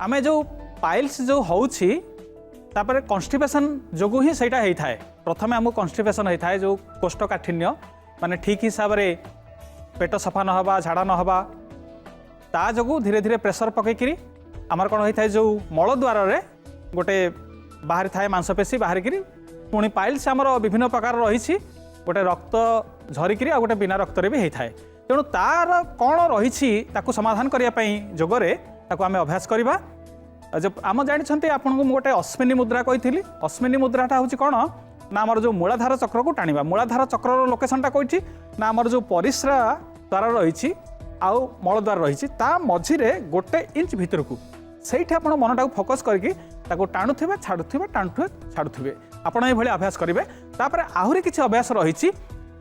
आमे जो पाइल्स जो होउछि तापर कॉन्स्टिपेशन जोगु ही सेटा हेई थाए प्रथमे हमको कॉन्स्टिपेशन हेई थाए जो कोष्ठकाठिन्य माने ठीक हिसाब रे पेट सफा न हवा झाड़ा न हवा ता जोगु धीरे धीरे प्रेशर पकईकरी आमर कौन होता है जो मल द्वार रे गोटे बाहरी थाए मांसपेशी बाहर करी पुणी पाइल्स आमर विभिन्न प्रकार रही गोटे रक्त झरिकी आ गोटे बिना रक्त भी होता है तेणु तार कौन रही समाधान करने जोगरे आम अभ्यास करवा जब आम जानते आपको गोटे अश्विनी मुद्रा कही अश्विनी मुद्राटा हूँ कौन ना आमर जो मूलाधार चक्र को टाणवा मूलाधार चक्र लोकेशनटा कही ना आमर जो परिश्रा द्वार रही आउ मल द्वार रही मझिरे गोटे इंच भितर को सही आप मनटा फोकस करके टाणुवे छाड़ुवे टाणुवे छाड़ुवे आपड़ ये अभ्यास करेंगे तापर आहरी किसी अभ्यास रही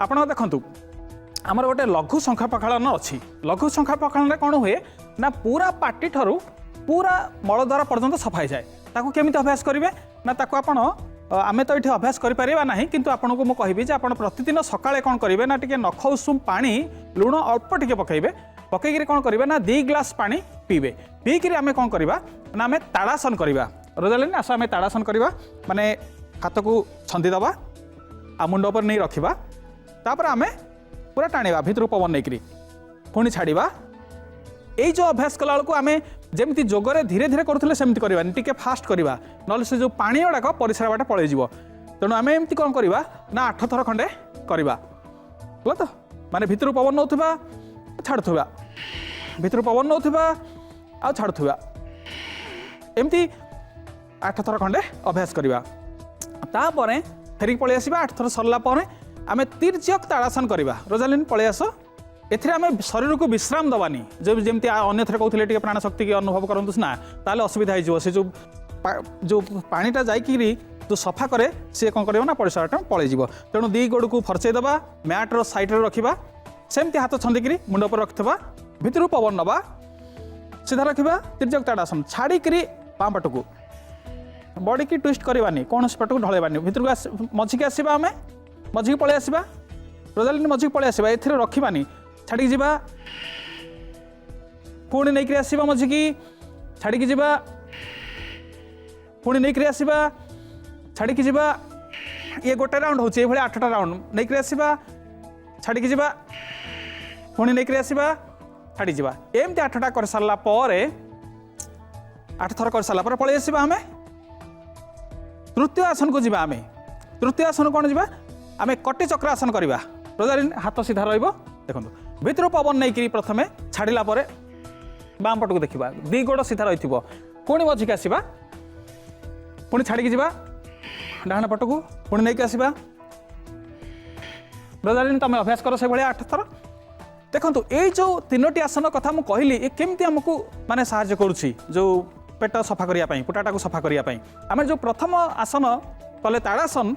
आपड़ देखु आमर गोटे लघु संख्या प्रक्षालन अच्छी लघु संख्या प्रक्षालन कौन हुए ना पूरा पार्टी ठरू पूरा मल द्वार पर्यंत सफा जाए ताकू केमिति अभ्यास करेंगे ना ताकू आपण आमे तो ये अभ्यास करें ना किंतु आपको मुझे कहबी जे आपण प्रतिदिन सकाळे कौन करेंगे ना टिके नख उषुम पानी लुण अल्प टिके पकेबे पकईकि कौन करेंगे ना 2 ग्लास पानी पीबे पीकि आमे कौन करवा ना आमे ताड़ासन करवा रोजालिन आस आमे ताड़ासन करवा माने हाथ को छंदी दबा आ मुंड पर नहीं रखा तापर आमे पूरा टाणिबा भितर पवन नहीं पुणी छाड़िबा यही जो अभ्यास कला बेलू आम जमी जोगरे धीरे धीरे करूँ सेमती करवानी टिके फास्ट करवा ना से जो पानी गुड़ाक परिश्रा बाट पलैज तेणु आम एमती कौन करवा ना 8 थर खंडे करवा तो माने भितर पवन नौथुबा छाड़ुवा भितर पवन नौथुबा आ छाड़ुवा एमती 8 थर खंडे अभ्यास करवा तापर फेरिक पलि आसवा 8 थर सरला आम तिर्यक ताड़ासन करवा रोजालिन पलि आस एथिरे आमे शरीर को विश्राम दबानी जब जमती अन्य थे कहते प्राण शक्ति की अनुभव करूँ ना ताले असुविधा हो से जो पानीटा जाकि जो सफा करे सी कौन कर परिसरटा पलैज तेणु 2 गोड़ को फरचई दबा मैट्र साइड्रे रखा सेमती हाथ छंदिकी मुंड पर रखा भितर पवन नवा सीधा रखा तिर्यक ताड़ासन छाड़िकी बाम पट को बॉडी की ट्विस्ट करवानी कौन पट को ढलैबानी भितर को मझी की आसवा आम मझी की पलि आसवा रोजालिन मझी की पलि आसवा ए रखबानी छाड़ी जावा पुणी नहीं आसवा मझी की छाड़ी जावा पुणी नहीं आसवा छाड़ी जावा ये गोटे राउंड हो 8टा राउंड नहीं आसवा छाड़ी जावा पुणी नहीं आसवा छाड़ी जावा एमती 8टा कर सारा 8 थर कर सारा पलि आसवा आम तृतीय आसन को जीवा आम तृतीय आसन कौन जीवा आम कटी चक्रासन करवा रोजालिन हाथ सीधा रहिबो देखो भितर पवन नहीं प्रथमे छाड़िला बाम पट को देखा 2 गोड़ सीधा रही पुणी मझिक आसवा पुणी छाड़ी जावा डाण पट को पुणी नहीं आसवा रोजालिन तुम अभ्यास कर से 8 थर देखो ये जो 3टी आसन कथा मुझे कहली ये केमती आमको माने साहाय्य करुच्ची जो पेट सफा करने पुटाटा को सफा करने आम जो प्रथम आसन कले ताड़ासन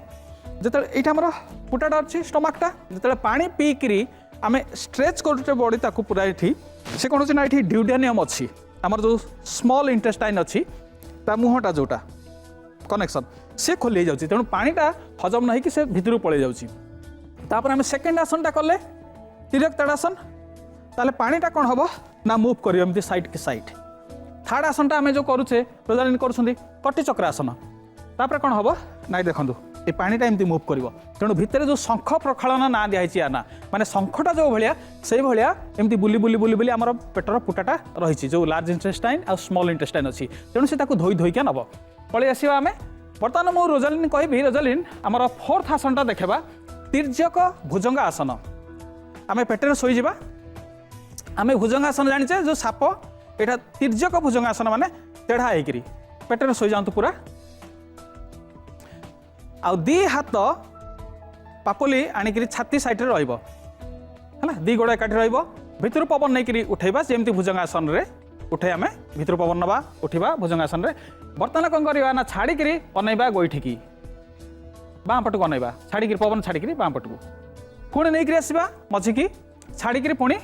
जो ये आमर पुटाटा अच्छी स्टमकटा जो पानी पीकि आम स्ट्रेच करुचे बॉडी ताकू पूरा ये से कौन ना ये ड्यूडेनियम अच्छी आमर जो स्मॉल इंटेस्टाइन अच्छी ता मुहटा जोटा कनेक्शन से खोली जाऊँगी तेणु पानीटा हजम नहीं कि से भितर पलि जाऊँगी आम सेकेंड आसनटा कले तिर्यक ताड़ासन ताले पानीटा कौन हम ना मूव कर साइड के साइड थर्ड आसनटा आम जो करुचे रोजालिन कर कटी चक्रासन तापर कौन हम ना देखूँ ये पानीटा एमती मूव कर तेणु भितर जो शंख प्रक्षालन ना दिखाई ना माने शंखटा जो भाया से भाया एमती बुली बुली बुली बुली आमर पेटर पुटाटा रही जो लार्ज इंटेस्टाइन आ स्मॉल इंटेस्टाइन अच्छी तेणु से धोई धोईका नब पलि आसवा आम बर्तमान मु रोजालिन कहि रोजालिन आमर 4th आसनटा देखा तिर्यक भुजंग आसन आम पेटर शोजा आम भुजंग आसन जाने जो साप यहाँ तिर्यक भुजंग आसन माने तेढ़ा होकर पेटर शोई जातु पूरा आ 2 हाथ पापुली आणिक छाती साइड रे रहिबो है 2 गोड़ एकाठी रहिबो भितर पवन नहीं उठेबा जेमती भुजंगासन रे उठे आम भितर पवन नवा उठा भुजंगासन रे बर्तमान कौन करवा ना छाड़िक अनैबा गोईठी बाम पट को अनैबा छाड़िक पवन छाड़िक बाम पट को पुणी नहीं आसवा मझिकी छाड़िक पुणी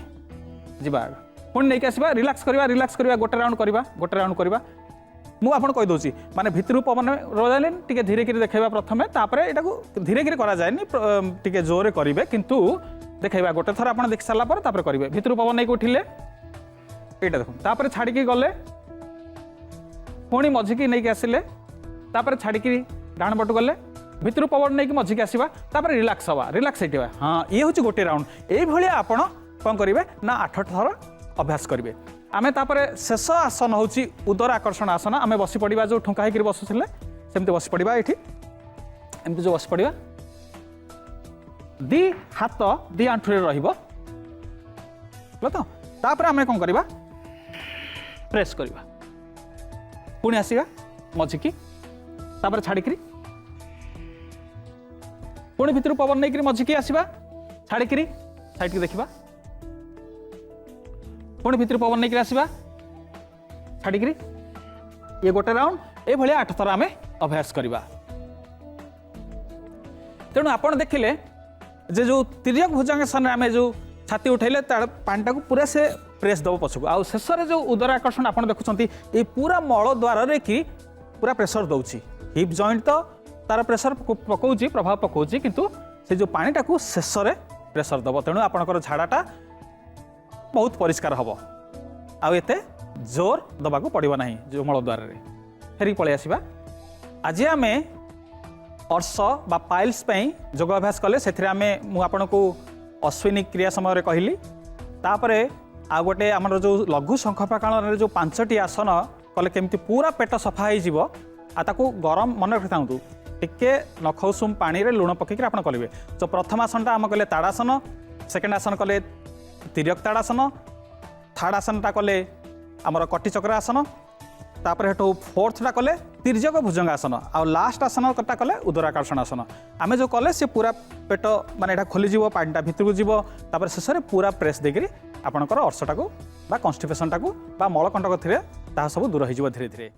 जा पुणी नहीं आसवा रिलैक्स करवा गोटे राउंड करवा मु आपन कहि दोची माने भितर पवन रोजालिन टिके धीरे धीरे देखेबा प्रथमे तापरे एटा को धीरे धीरे करा जाय नि टिके जोरे करिवे किंतु देखेबा गोटे थर आपन देख साला पर तापरे करिवे भितर पवन नै को उठिले एटा देखो तापरे छाड़ी के गले पुणी मझिकी नहीं आसिले तापर छाड़ी डाण पटू गले भितर पवन नहीं मझिकी आसवा तापर रिलैक्स हवा रिलैक्स होइटिबा हाँ ये हूँ गोटे राउंड ये आपण कौन करेंगे ना 8 थर अभ्यास करेंगे आमे तापर शेष आसन हूँ उदर आकर्षण आसन आमे बसी पड़ा जो ठुंका होकर बसुले सेमती बसी पड़ा ये एमती जो बसी पड़ा दी हाथ दी आंठुरे रहिबो तो तापर आमे कौन करवा प्रेस करवा पुणी आसवा मझिकी तापर छाड़ी पुणी भितर पवन नहीं मझिकी आसवा छाड़ी साइड की देखा पुणी भितर पवन नहीं आसवा छाड़ी ये गोटे राउंड ये 8 थर आम अभ्यास करवा तेणु आप देखिले जे जो तिर्यक भुजंगासन आम जो छाती उठेले पानीटा को पूरा से प्रेस दब पछक आ शेष जो उदर आकर्षण आप देखुं ये पूरा मल द्वार कि पूरा प्रेसर दौर हिप जॉइंट तो तार प्रेसर पकाउँ प्रभाव पकाउँ किंतु से जो पानीटा को शेष में प्रेसर दब तेणु आपणकर झाड़ाटा बहुत परिष्कार हम आते जोर दबा पड़ो ना जो मल द्वार फेर पलि आसवा आज आम अर्श बा पाइल्स योग अभ्यास कले से आपन को अश्विनी क्रिया समय कहली तापरे आ गोटे आमर जो लघु शंखपाकाल जो 5टी आसन कले केमती पूरा पेट सफा हो ताकू गरम मन रखिथाऊँ टिके नख उषुम पानी रे लुण पकईकि आप करेंगे तो प्रथम आसनटा आम कले ताड़ासन सेकेंड आसन कले तिर्यक ताड़ासन थर्ड आसनटा कले आमर कटी चक्र आसन तापर हेठू फोर्थटा कले तिर्यक भुजंगासन आ लास्ट आसनटा कले उदराकर्षण आसन आम जो कले से पूरा पेट माने खोलीज पानीटा भितर को जीव तापर शेष में पूरा प्रेस देकर आपणकर अर्शटा को कन्स्टिपेशनटा को मलकंटक थे सब दूर हो धीरे धीरे।